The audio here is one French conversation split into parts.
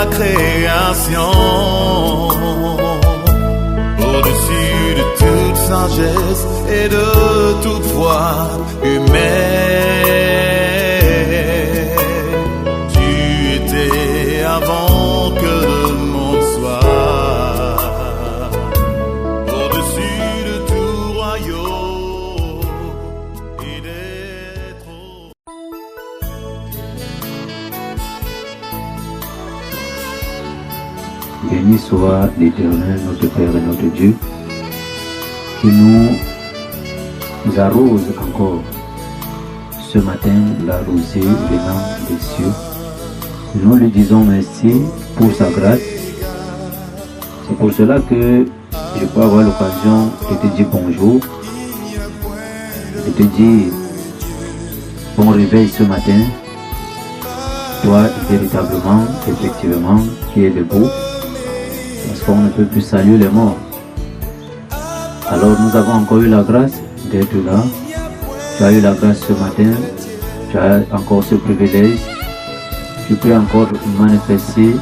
la création, au-dessus de toute sagesse et de toute foi humaine. Tu étais avant que le monde soit, au-dessus de tout royaume et des trônes. Béni soit l'Éternel, notre Père et notre Dieu, qui nous arrose encore ce matin la rosée venant des cieux. Nous lui disons merci pour sa grâce. C'est pour cela que je peux avoir l'occasion de te dire bonjour, de te dire bon réveil ce matin. Toi, véritablement, effectivement, qui es debout, parce qu'on ne peut plus saluer les morts. Alors nous avons encore eu la grâce d'être là. Tu as eu la grâce ce matin, tu as encore ce privilège. Tu peux encore manifester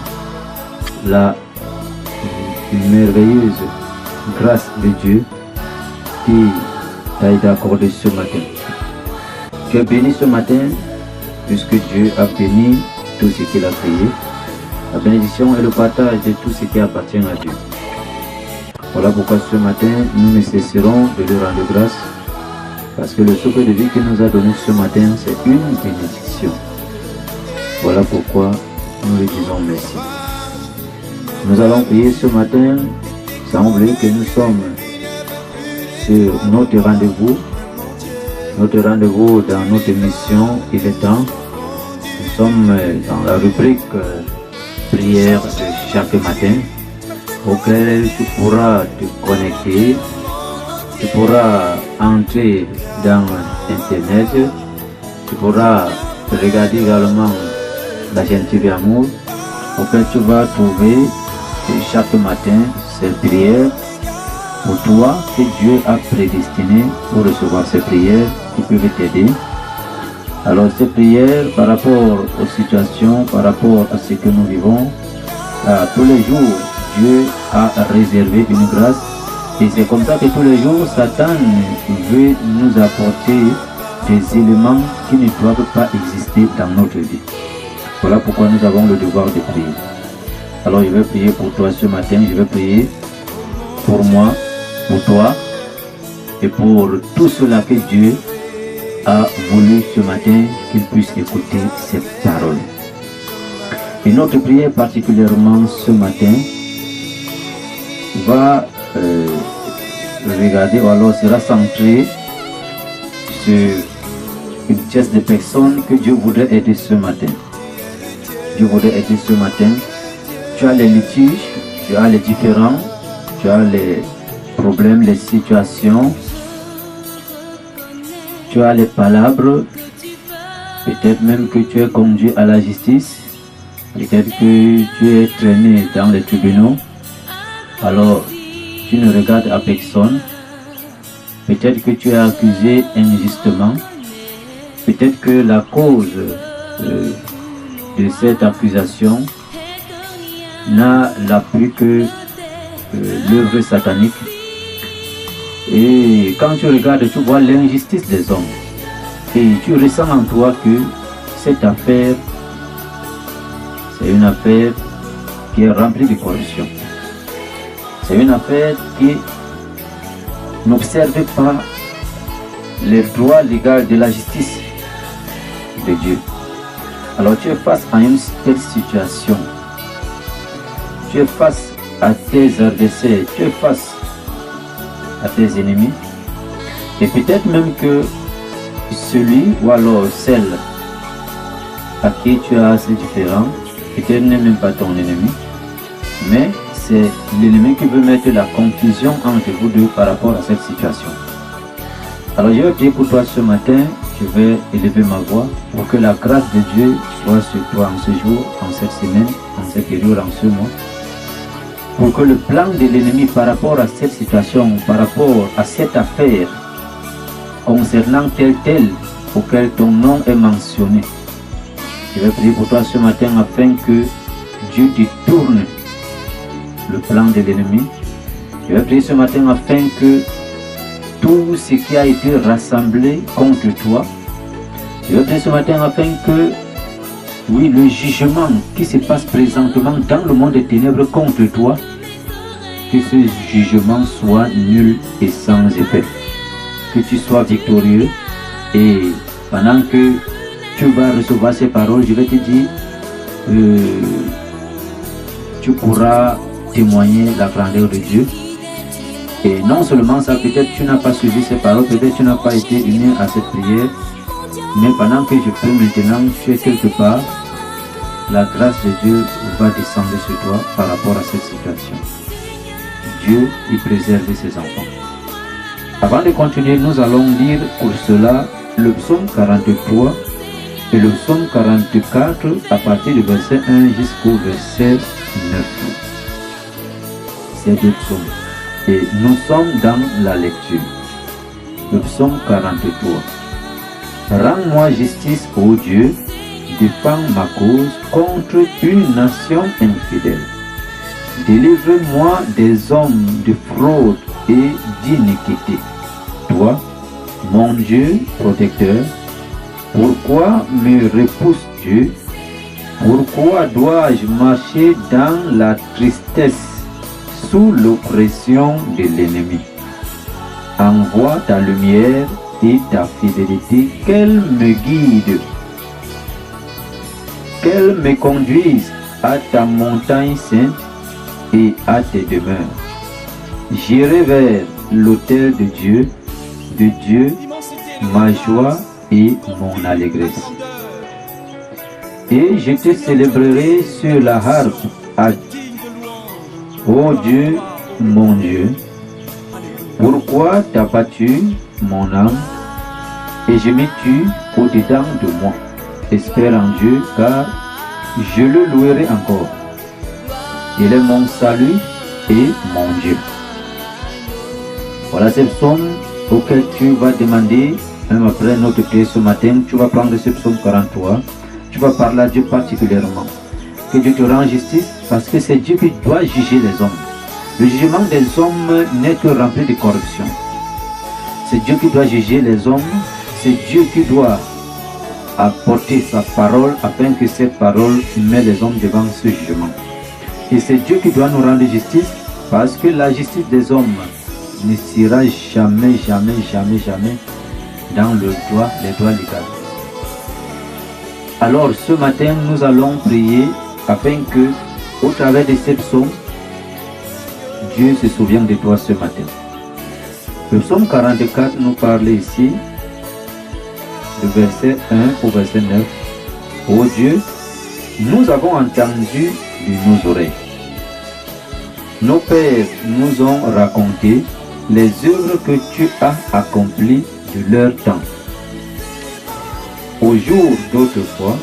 la merveilleuse grâce de Dieu qui t'a été accordée ce matin. Tu es béni ce matin puisque Dieu a béni tout ce qu'il a créé. La bénédiction et le partage de tout ce qui appartient à Dieu. Voilà pourquoi ce matin, nous ne cesserons de lui rendre grâce, parce que le souffle de vie qu'il nous a donné ce matin, c'est une bénédiction. Voilà pourquoi nous lui disons merci. Nous allons prier ce matin, sans oublier que nous sommes sur notre rendez-vous dans notre mission, il est temps. Nous sommes dans la rubrique prière de chaque matin, auquel tu pourras te connecter, tu pourras entrer dans Internet, tu pourras regarder également la chaîne TV Amour, auquel tu vas trouver chaque matin ces prières pour toi que Dieu a prédestiné pour recevoir ces prières qui peuvent t'aider. Alors ces prières par rapport aux situations, par rapport à ce que nous vivons, tous les jours Dieu a réservé une grâce, et c'est comme ça que tous les jours Satan veut nous apporter des éléments qui ne doivent pas exister dans notre vie. Voilà pourquoi nous avons le devoir de prier. Alors je vais prier pour toi ce matin, je vais prier pour moi, pour toi et pour tout cela que Dieu a voulu ce matin qu'il puisse écouter cette parole. Et notre prière particulièrement ce matin va regarder, ou alors sera centrée sur une pièce de personnes que Dieu voudrait aider ce matin. Dieu voudrait aider ce matin. Tu as les litiges, tu as les différends, tu as les problèmes, les situations, tu as les palabres, peut-être même que tu es conduit à la justice, peut-être que tu es traîné dans les tribunaux, alors tu ne regardes à personne, peut-être que tu es accusé injustement, peut-être que la cause de cette accusation n'a l'appui que l'œuvre satanique. Et quand tu regardes, tu vois l'injustice des hommes. Et tu ressens en toi que cette affaire, c'est une affaire qui est remplie de corruption. C'est une affaire qui n'observe pas les droits légaux de la justice de Dieu. Alors tu es face à une telle situation. Tu es face à tes adversaires, tu es face à tes ennemis, et peut-être même que celui ou alors celle à qui tu as assez différent, peut-être n'est même pas ton ennemi, mais c'est l'ennemi qui veut mettre la confusion entre vous deux par rapport à cette situation. Alors je vais prier pour toi ce matin, je vais élever ma voix pour que la grâce de Dieu soit sur toi en ce jour, en cette semaine, en cette période, en ce mois. Pour que le plan de l'ennemi par rapport à cette situation, par rapport à cette affaire, concernant tel auquel ton nom est mentionné, je vais prier pour toi ce matin afin que Dieu détourne le plan de l'ennemi. Je vais prier ce matin afin que tout ce qui a été rassemblé contre toi, je vais prier ce matin afin que, oui, le jugement qui se passe présentement dans le monde des ténèbres contre toi, que ce jugement soit nul et sans effet. Que tu sois victorieux, et pendant que tu vas recevoir ces paroles, je vais te dire, tu pourras témoigner la grandeur de Dieu. Et non seulement ça, peut-être tu n'as pas suivi ces paroles, peut-être tu n'as pas été uni à cette prière, mais pendant que je prie maintenant, tu es quelque part, la grâce de Dieu va descendre sur toi par rapport à cette situation. Dieu y préserve ses enfants. Avant de continuer, nous allons lire pour cela le psaume 43 et le psaume 44 à partir du verset 1 jusqu'au verset 9. Ces deux psaumes. Et nous sommes dans la lecture. Le psaume 43. Rends-moi justice, ô Dieu, défends ma cause contre une nation infidèle. Délivre-moi des hommes de fraude et d'iniquité. Toi, mon Dieu protecteur, pourquoi me repousses-tu? Pourquoi dois-je marcher dans la tristesse sous l'oppression de l'ennemi? Envoie ta lumière et ta fidélité, qu'elle me guide, qu'elle me conduise à ta montagne sainte et à tes demeures. J'irai vers l'autel de Dieu, ma joie et mon allégresse. Et je te célébrerai sur la harpe. Ô Dieu, mon Dieu, pourquoi t'as-tu mon âme et je me tue au-dedans de moi? Espère en Dieu, car je le louerai encore. Il est mon salut et mon Dieu. Voilà ce psaume auquel tu vas demander, même après notre prière ce matin, tu vas prendre ce psaume 43, tu vas parler à Dieu particulièrement. Que Dieu te rende justice, parce que c'est Dieu qui doit juger les hommes. Le jugement des hommes n'est que rempli de corruption. C'est Dieu qui doit juger les hommes, c'est Dieu qui doit apporter sa parole afin que cette parole mette les hommes devant ce jugement. Et c'est Dieu qui doit nous rendre justice, parce que la justice des hommes ne sera jamais dans les doigts légaux. Alors ce matin, nous allons prier afin que, au travers de ces psaumes, Dieu se souvienne de toi ce matin. Le psaume 44 nous parle ici, du verset 1 au verset 9. Ô Dieu, nous avons entendu de nos oreilles. Nos pères nous ont raconté les œuvres que tu as accomplies de leur temps. Au jour d'autrefois,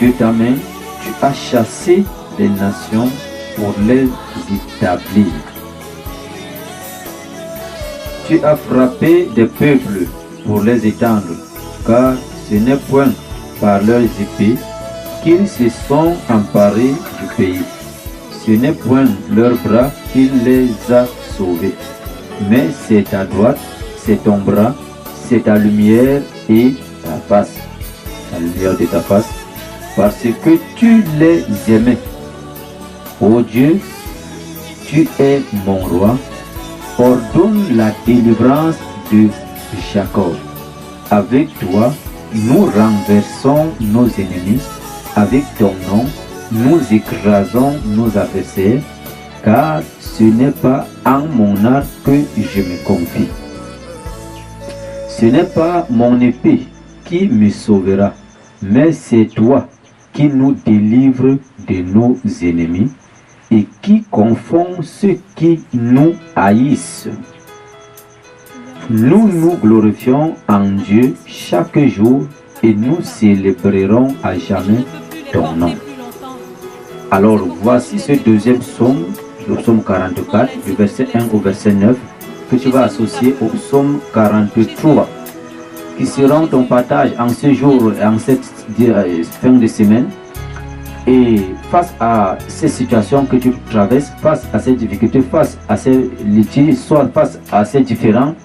de ta main, tu as chassé les nations pour les établir. Tu as frappé des peuples pour les étendre, car ce n'est point par leurs épées qu'ils se sont emparés du pays. Ce n'est point leur bras qui les a sauvés, mais c'est ta droite, c'est ton bras, c'est ta lumière et ta face. La lumière de ta face, parce que tu les aimais. Ô Dieu, tu es mon roi, ordonne la délivrance de Jacob. Avec toi, nous renversons nos ennemis, avec ton nom, nous écrasons nos adversaires, car ce n'est pas en mon arc que je me confie. Ce n'est pas mon épée qui me sauvera, mais c'est toi qui nous délivres de nos ennemis et qui confond ceux qui nous haïssent. Nous nous glorifions en Dieu chaque jour et nous célébrerons à jamais ton nom. Alors voici ce deuxième psaume, le psaume 44, du verset 1 au verset 9, que tu vas associer au psaume 43, qui seront ton partage en ce jour et en cette fin de semaine. Et face à ces situations que tu traverses, face à ces difficultés, face à ces litiges, soit face à ces différends,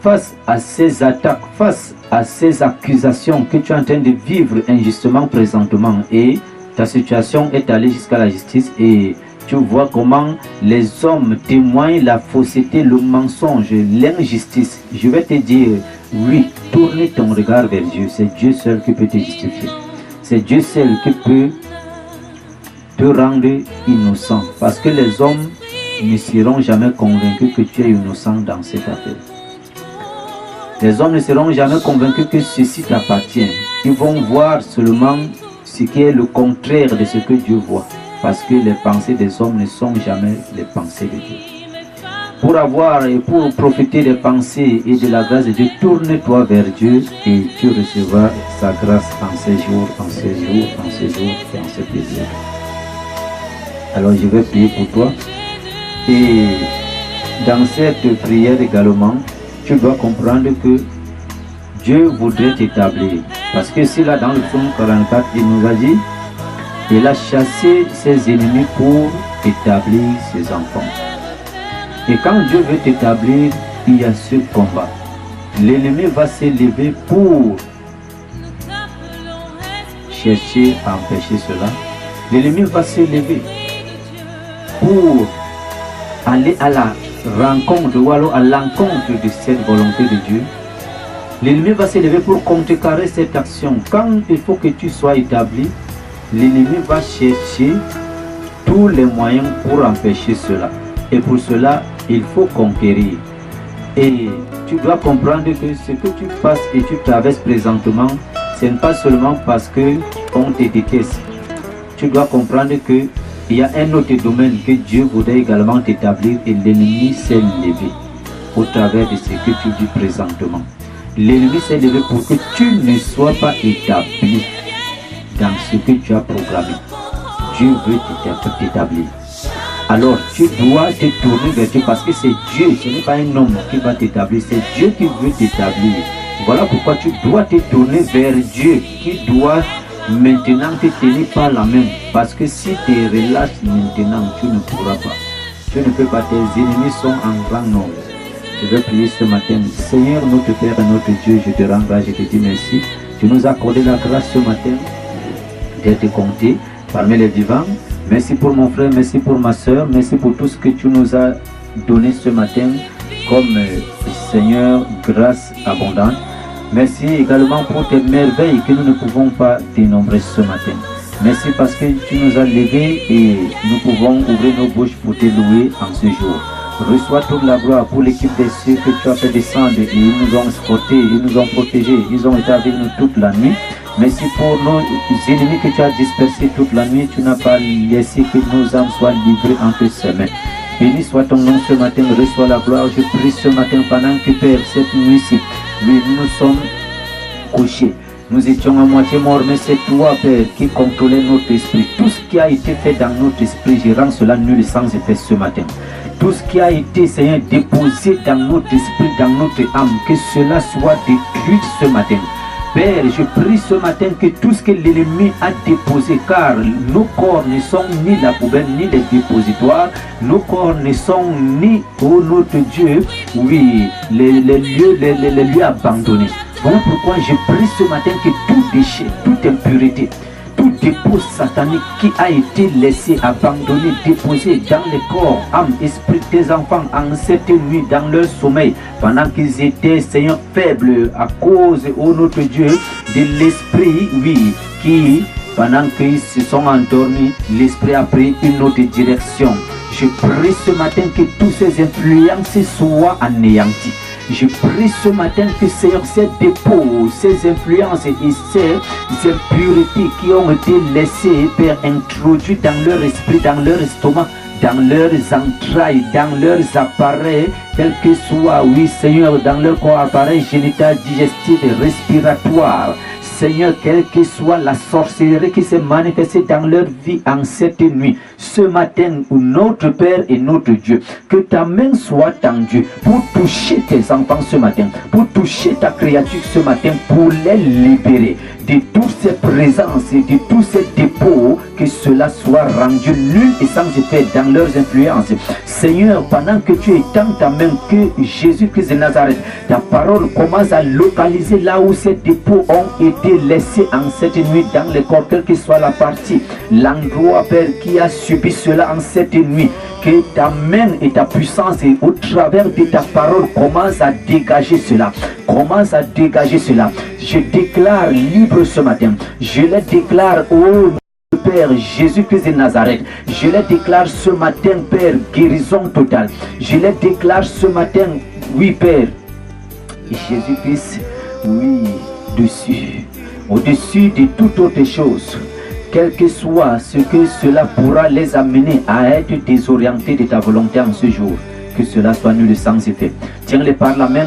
face à ces attaques, face à ces accusations que tu es en train de vivre injustement présentement, et ta situation est allée jusqu'à la justice, et tu vois comment les hommes témoignent la fausseté, le mensonge, l'injustice. Je vais te dire, oui, tourne ton regard vers Dieu. C'est Dieu seul qui peut te justifier. C'est Dieu seul qui peut te rendre innocent. Parce que les hommes ne seront jamais convaincus que tu es innocent dans cette affaire. Les hommes ne seront jamais convaincus que ceci t'appartient. Ils vont voir seulement ce qui est le contraire de ce que Dieu voit. Parce que les pensées des hommes ne sont jamais les pensées de Dieu. Pour avoir et pour profiter des pensées et de la grâce de Dieu, tourne-toi vers Dieu et tu recevras sa grâce en ces jours, en ces jours, en ces jours et en ces plaisirs. Alors je vais prier pour toi. Et dans cette prière également, tu dois comprendre que Dieu voudrait t'établir. Parce que c'est là dans le psaume 44, il nous a dit, il a chassé ses ennemis pour établir ses enfants. Et quand Dieu veut t'établir, il y a ce combat. L'ennemi va s'élever pour chercher à empêcher cela. L'ennemi va s'élever pour aller à la rencontre ou alors à l'encontre de cette volonté de Dieu. L'ennemi va s'élever pour contrecarrer cette action. Quand il faut que tu sois établi, l'ennemi va chercher tous les moyens pour empêcher cela. Et pour cela, il faut conquérir. Et tu dois comprendre que ce que tu passes et tu traverses présentement, ce n'est pas seulement parce qu'on te déteste. Tu dois comprendre qu'il y a un autre domaine que Dieu voudrait également t'établir et l'ennemi s'est levé au travers de ce que tu vis présentement. L'ennemi s'est levé pour que tu ne sois pas établi dans ce que tu as programmé. Dieu veut t'établir. Alors tu dois te tourner vers Dieu parce que c'est Dieu, ce n'est pas un homme qui va t'établir, c'est Dieu qui veut t'établir. Voilà pourquoi tu dois te tourner vers Dieu qui doit maintenant te tenir par la main. Parce que si tu relâches maintenant, tu ne pourras pas. Tu ne peux pas, tes ennemis sont en grand nombre. Je vais prier ce matin. Seigneur, notre Père et notre Dieu, je te rends grâce, je te dis merci. Tu nous as accordé la grâce ce matin d'être compté parmi les vivants. Merci pour mon frère, merci pour ma soeur, merci pour tout ce que tu nous as donné ce matin comme Seigneur, grâce abondante. Merci également pour tes merveilles que nous ne pouvons pas dénombrer ce matin. Merci parce que tu nous as levés et nous pouvons ouvrir nos bouches pour te louer en ce jour. Reçois toute la gloire pour l'équipe des cieux que tu as fait descendre et ils nous ont escortés, ils nous ont protégés, ils ont été avec nous toute la nuit. Merci pour nos ennemis que tu as dispersés toute la nuit. Tu n'as pas laissé que nos âmes soient livrées entre ses mains. Béni soit ton nom ce matin, reçois la gloire. Je prie ce matin pendant que Père, cette nuit-ci, nous sommes couchés. Nous étions à moitié morts, mais c'est toi, Père, qui contrôlait notre esprit. Tout ce qui a été fait dans notre esprit, je rends cela nul sans effet ce matin. Tout ce qui a été, Seigneur, déposé dans notre esprit, dans notre âme, que cela soit détruit ce matin. Père, je prie ce matin que tout ce que l'ennemi a déposé, car nos corps ne sont ni la poubelle, ni les dépositoires, nos corps ne sont ni, oh notre Dieu, oui, les lieux abandonnés. Voilà pourquoi je prie ce matin que tout déchet, toute impureté, tout dépôt satanique qui a été laissé, abandonné, déposé dans les corps, âme, esprit des enfants en cette nuit, dans leur sommeil, pendant qu'ils étaient, Seigneur, faibles à cause, oh notre Dieu, de l'esprit, oui, qui, pendant qu'ils se sont endormis, l'esprit a pris une autre direction. Je prie ce matin que toutes ces influences soient anéanties. Je prie ce matin que Seigneur, ces dépôts, ces influences et ces impuretés qui ont été laissées, Père, introduites dans leur esprit, dans leur estomac, dans leurs entrailles, dans leurs appareils, quel que soit, oui Seigneur, dans leur corps, appareil génital, digestif et respiratoire. Seigneur, quelle que soit la sorcellerie qui s'est manifestée dans leur vie en cette nuit, ce matin, notre Père et notre Dieu, que ta main soit tendue pour toucher tes enfants ce matin, pour toucher ta créature ce matin, pour les libérer de toutes ces présences et de tous ces dépôts, que cela soit rendu nul et sans effet dans leurs influences. Seigneur, pendant que tu étends ta main, que Jésus-Christ de Nazareth, ta parole commence à localiser là où ces dépôts ont été laissés en cette nuit dans le corps, quelle que soit la partie, l'endroit, Père, qui a subi cela en cette nuit. Que ta main et ta puissance et au travers de ta parole commence à dégager cela. Commence à dégager cela. Je déclare libre ce matin. Je le déclare au Père Jésus-Christ de Nazareth. Je le déclare ce matin, Père, guérison totale. Je le déclare ce matin, oui, Père. Jésus-Christ, oui, dessus, au-dessus de toute autre chose. Quel que soit ce que cela pourra les amener à être désorientés de ta volonté en ce jour, que cela soit nul sans effet. Tiens-les par la main.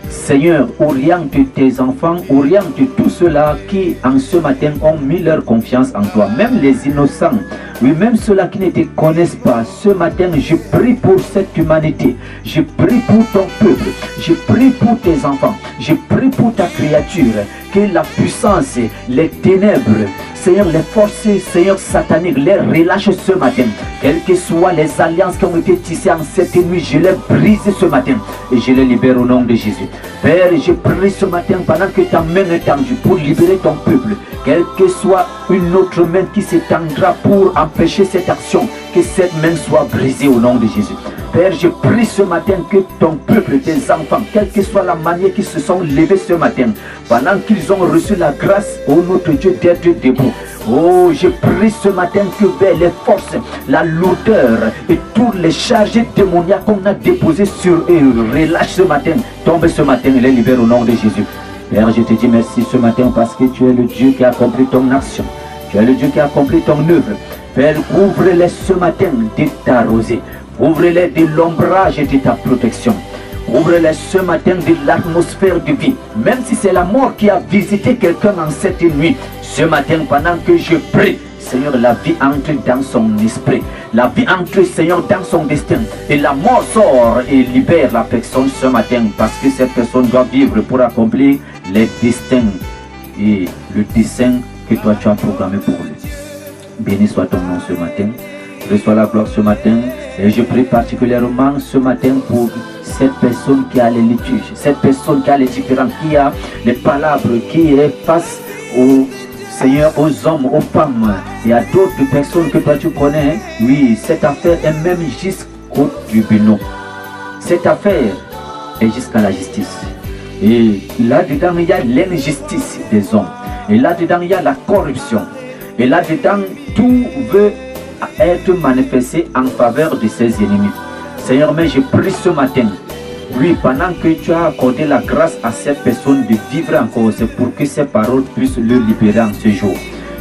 Seigneur, oriente tes enfants, oriente tous ceux-là qui en ce matin ont mis leur confiance en toi, même les innocents, oui, même ceux-là qui ne te connaissent pas. Ce matin, je prie pour cette humanité, je prie pour ton peuple, je prie pour tes enfants, je prie pour ta créature, que la puissance, les ténèbres, Seigneur, les forces, Seigneur, sataniques, les relâche ce matin. Quelles que soient les alliances qui ont été tissées en cette nuit, je les brise ce matin et je les libère au nom de Jésus. Père, je prie ce matin pendant que ta main est tendue pour libérer ton peuple. Quelle que soit une autre main qui s'étendra pour empêcher cette action, que cette main soit brisée au nom de Jésus. Père, je prie ce matin que ton peuple, tes enfants, quelle que soit la manière qu'ils se sont levés ce matin, pendant qu'ils ont reçu la grâce, oh notre Dieu, d'être debout. Oh, je prie ce matin que les forces, la lourdeur et toutes les charges démoniaques qu'on a déposées sur eux, relâche ce matin, tombe ce matin et les libère au nom de Jésus. Père, je te dis merci ce matin parce que tu es le Dieu qui a accompli ton action. Tu es le Dieu qui a accompli ton œuvre. Père, ouvre-les ce matin de ta rosée. Ouvre-les de l'ombrage et de ta protection. Ouvre-les ce matin de l'atmosphère de vie. Même si c'est la mort qui a visité quelqu'un en cette nuit, ce matin, pendant que je prie, Seigneur, la vie entre dans son esprit. La vie entre, Seigneur, dans son destin. Et la mort sort et libère la personne ce matin. Parce que cette personne doit vivre pour accomplir les destins et le dessein que toi tu as programmé pour lui. Béni soit ton nom ce matin. Reçois la gloire ce matin. Et je prie particulièrement ce matin pour cette personne qui a les litiges, cette personne qui a les différents, qui a les palabres, qui est face au Seigneur, aux hommes, aux femmes et à d'autres personnes que toi tu connais. Oui, cette affaire est même jusqu'au tribunal. Cette affaire est jusqu'à la justice. Et là-dedans, il y a l'injustice des hommes. Et là-dedans, il y a la corruption. Et là-dedans, tout veut être manifesté en faveur de ses ennemis. Seigneur, mais je prie ce matin, oui, pendant que tu as accordé la grâce à cette personne de vivre encore, c'est pour que ces paroles puissent le libérer en ce jour.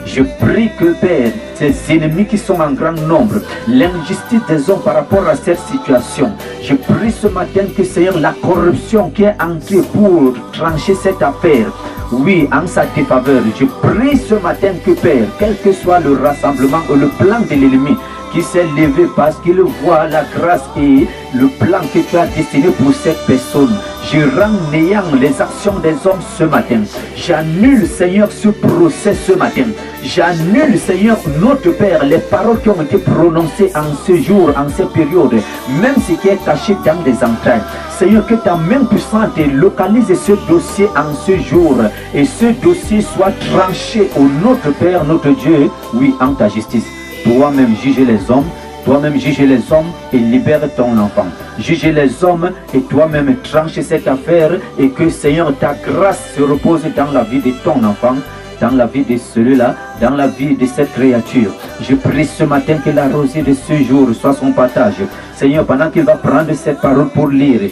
Je prie que, Père, ces ennemis qui sont en grand nombre, l'injustice des hommes par rapport à cette situation, je prie ce matin que, Seigneur, la corruption qui est entrée pour trancher cette affaire, oui, en sa défaveur, je prie ce matin que, Père, quel que soit le rassemblement ou le plan de l'ennemi qui s'est levé parce qu'il voit la grâce et le plan que tu as destiné pour cette personne, je rends néant les actions des hommes ce matin. J'annule, Seigneur, ce procès ce matin. J'annule, Seigneur, notre Père, les paroles qui ont été prononcées en ce jour, en cette période, même ce qui est caché dans les entrailles. Seigneur, que ta main puissante localise ce dossier en ce jour et ce dossier soit tranché au notre Père, notre Dieu, oui, en ta justice. Toi-même juger les hommes, toi-même juger les hommes et libère ton enfant. Juger les hommes et toi-même trancher cette affaire et que, Seigneur, ta grâce se repose dans la vie de ton enfant, dans la vie de celui-là, dans la vie de cette créature. Je prie ce matin que la rosée de ce jour soit son partage. Seigneur, pendant qu'il va prendre cette parole pour lire,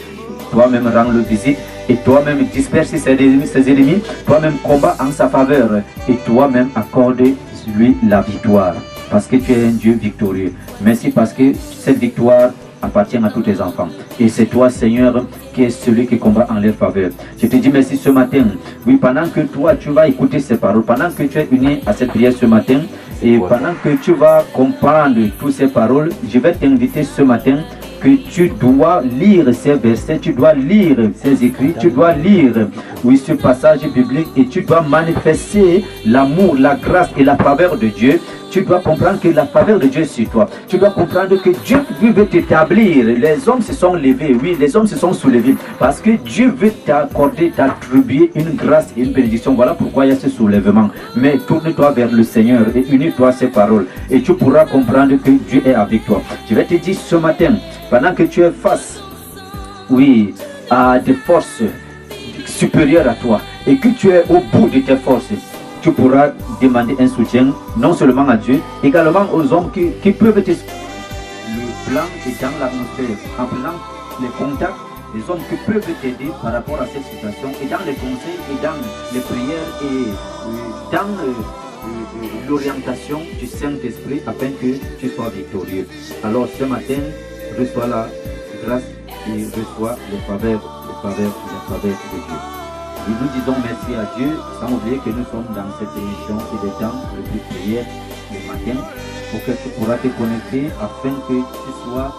toi-même rends le visite et toi-même disperse ses ennemis, toi-même combat en sa faveur et toi-même accorde-lui la victoire. Parce que tu es un Dieu victorieux. Merci parce que cette victoire appartient à tous tes enfants. Et c'est toi, Seigneur, qui es celui qui combat en leur faveur. Je te dis merci ce matin. Oui, pendant que toi, tu vas écouter ces paroles, pendant que tu es uni à cette prière ce matin, et pendant que tu vas comprendre toutes ces paroles, je vais t'inviter ce matin que tu dois lire ces versets, tu dois lire ces écrits, tu dois lire, oui, ce passage biblique et tu dois manifester l'amour, la grâce et la faveur de Dieu. Tu dois comprendre que la faveur de Dieu est sur toi. Tu dois comprendre que Dieu veut t'établir. Les hommes se sont levés, oui, les hommes se sont soulevés. Parce que Dieu veut t'accorder, t'attribuer une grâce et une bénédiction. Voilà pourquoi il y a ce soulèvement. Mais tourne-toi vers le Seigneur et unis-toi à ses paroles. Et tu pourras comprendre que Dieu est avec toi. Je vais te dire ce matin, pendant que tu es face, oui, à des forces supérieures à toi et que tu es au bout de tes forces, tu pourras demander un soutien non seulement à Dieu, également aux hommes qui peuvent te... Le plan est dans l'atmosphère, en prenant les contacts, les hommes qui peuvent t'aider par rapport à cette situation, et dans les conseils, et dans les prières, et dans l'orientation du Saint-Esprit, afin que tu sois victorieux. Alors ce matin, reçois la grâce et reçois les faveurs de Dieu. Et nous disons merci à Dieu, sans oublier que nous sommes dans cette émission et des temps de prière le matin, pour que tu pourras te connecter afin que tu sois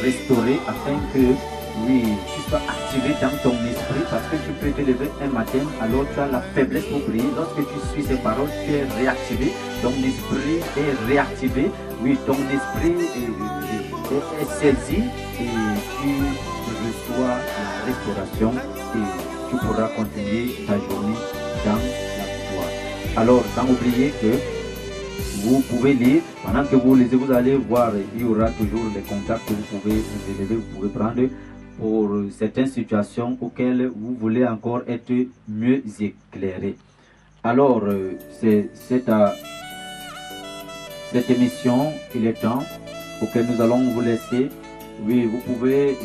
restauré, afin que oui, tu sois activé dans ton esprit, parce que tu peux te lever un matin, alors tu as la faiblesse pour prier. Lorsque tu suis ces paroles, tu es réactivé, ton esprit est réactivé, oui, ton esprit est saisi et tu reçois la restauration et tu pourras continuer ta journée dans la victoire. Alors, sans oublier que vous pouvez lire, pendant que vous lisez, vous allez voir, il y aura toujours les contacts que vous pouvez vous élever, vous pouvez prendre pour certaines situations auxquelles vous voulez encore être mieux éclairé. Alors, c'est cette émission, il est temps auquel nous allons vous laisser. Oui, vous pouvez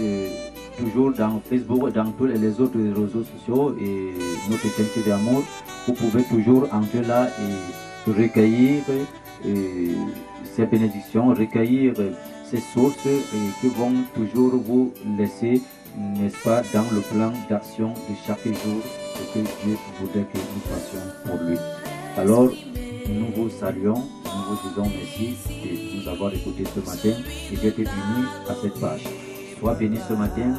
toujours dans Facebook, dans tous les autres réseaux sociaux et notre chaîne d'amour, vous pouvez toujours entrer là et recueillir ces bénédictions, recueillir ces sources qui vont toujours vous laisser, n'est-ce pas, dans le plan d'action de chaque jour, ce que Dieu voudrait que nous fassions pour lui. Alors, nous vous saluons, nous vous disons merci de nous avoir écoutés ce matin et d'être unis à cette page. Sois béni ce matin,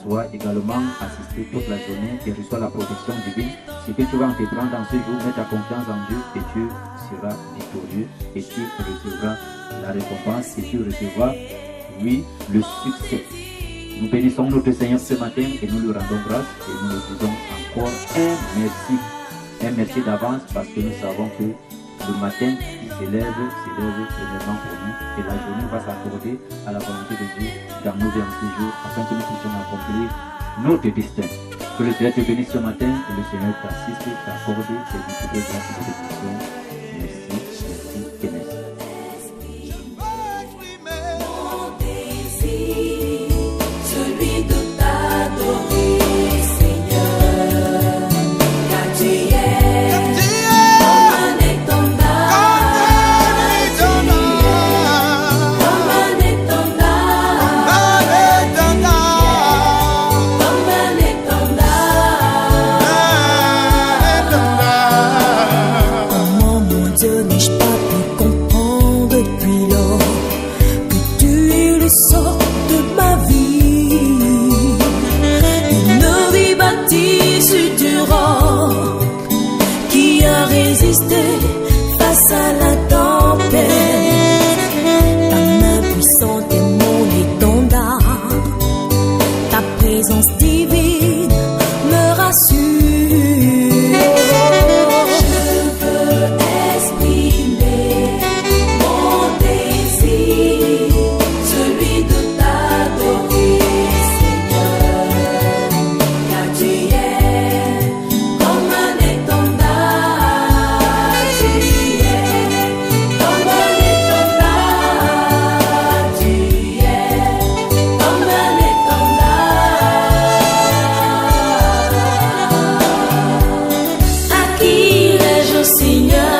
sois également assisté toute la journée et reçois la protection divine. Ce que tu vas entreprendre dans ce jour, mets ta confiance en Dieu et tu seras victorieux et tu recevras la récompense et tu recevras, oui, le succès. Nous bénissons notre Seigneur ce matin et nous lui rendons grâce et nous lui disons encore un merci d'avance parce que nous savons que le matin qui s'élève premièrement pour nous et la journée va s'accorder à la volonté de Dieu dans nos vies en ce jour afin que nous puissions accomplir notre destin. Que le Seigneur te bénisse ce matin et le Seigneur t'assiste, t'accorde ses multiples grâces et bénédictions. Merci et merci. Face à la tempête, ta main puissante est mon étendard, ta présence divine me rassure. Je veux exprimer mon désir, celui de t'adorer, Seigneur, car tu es comme un étendard. Seigneur,